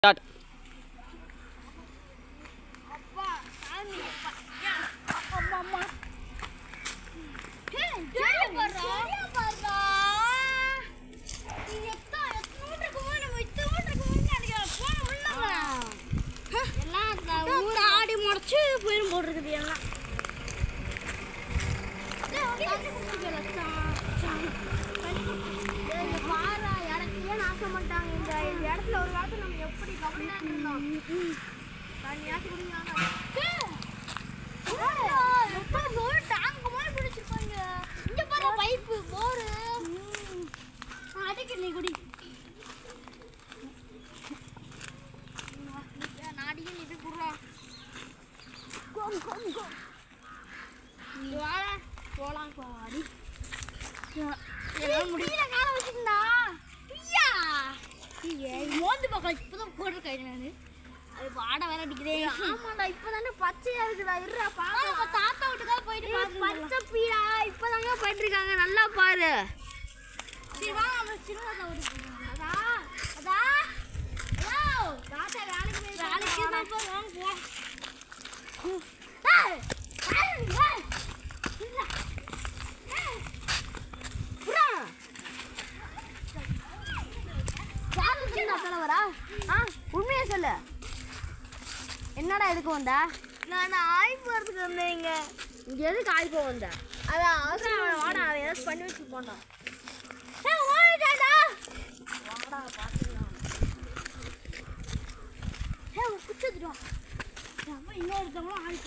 Start. ஆடி முடிச்சு போயிடும் போட்டுருக்குது எல்லாம். பாரா இடத்தையே நாச மாட்டாங்க. இந்த இடத்துல ஒரு காலத்துல நம்ம எப்படி கவனிட்டு இருந்தோம். தண்ணியாச்சு குடிக்கலாம். பிடிச்சிருப்பாங்க. இங்க பாரு பைப்பு போரு அடிக்க நீ குடி. நாடிக்கு நீ போய் குடுறா. போலாம் பாடி முடியல கால வச்சுருந்தா மோந்து பார்க்கல. இப்பதான் போட்டிருக்கேன் நானு. அது பாட வேற அடிக்குதே. ஆமாண்டா இப்பதானே பச்சையா இருக்குடா. இருடா பாப்பா தாத்தா வீட்டுக்காக போயிட்டு பச்சை பீடா இப்பதாங்க போயிட்டு இருக்காங்க. நல்லா பாரு. சரி வா நம்ம சின்ன தாத்தா வீட்டுக்கு அதா அதா தாத்தா வேலைக்கு போய் வேலைக்கு தான் வாங்க போ. உண்மையா சொல்லு, என்னடா எதுக்கு வந்தா? நான் ஆய்வு போறதுக்கு வந்தேன். இங்க எதுக்கு ஆய்வு போக வந்த? அதான் அவசரம். வாடா அவன் ஏதாச்சும் பண்ணி வச்சு போட்டான். இன்னொருத்தவங்களும் ஆய்வு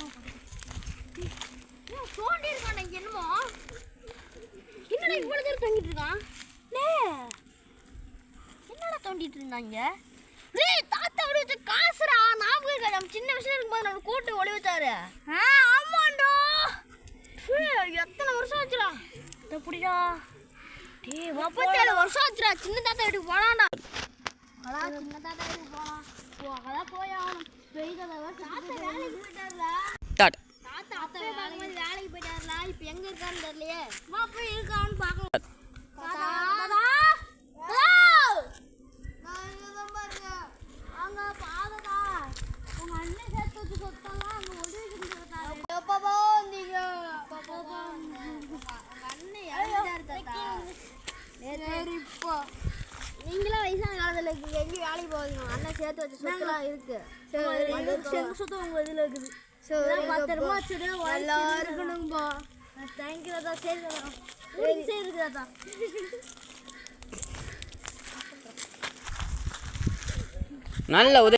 தோண்டி இருக்கான். என்னமோ என்னடா இவ்வளவு தூரம் தங்கிட்டு இருக்கான். என்னடா தோண்டிட்டு இருந்தாங்க? தாத்தா ஒளி வச்ச காசுரா. ஞாபகம் இருக்கா? நம்ம சின்ன விஷயம் இருக்கும்போது நம்ம கூட்டு ஒளி வச்சாரு. ஆமாண்டோ. எத்தனை வருஷம் ஆச்சுடா? எப்படிடா? 37 வருஷம் ஆச்சுடா. சின்ன தாத்தா வீட்டுக்கு போலாம்டா. அதான் சின்ன தாத்தா வீட்டுக்கு போலாம். அதான் போய் ஆகணும். தாத்தா வேலைக்கு போயிட்டாருல. ஸ்டார்ட். தாத்தா அப்பவே பார்க்கும்போது வேலைக்கு போயிட்டாருல. இப்போ எங்க இருக்கான்னு தெரியலையே. வா போய் இருக்கான்னு பார்க்கலாம். நீங்களும் வயசான காலத்துல இருக்கீங்க. எங்கேயும் வேலைக்கு போவீங்க. அண்ணன் சேர்த்து வச்ச சொத்துலாம் இருக்கு. சொத்து உங்க இதுல இருக்குது. பத்திரமா வச்சுட்டு நல்லா இருக்கணும்பா. தேங்க்யூ தாத்தா. சரி தாத்தா. சரி தாத்தா. நல்ல உதவி.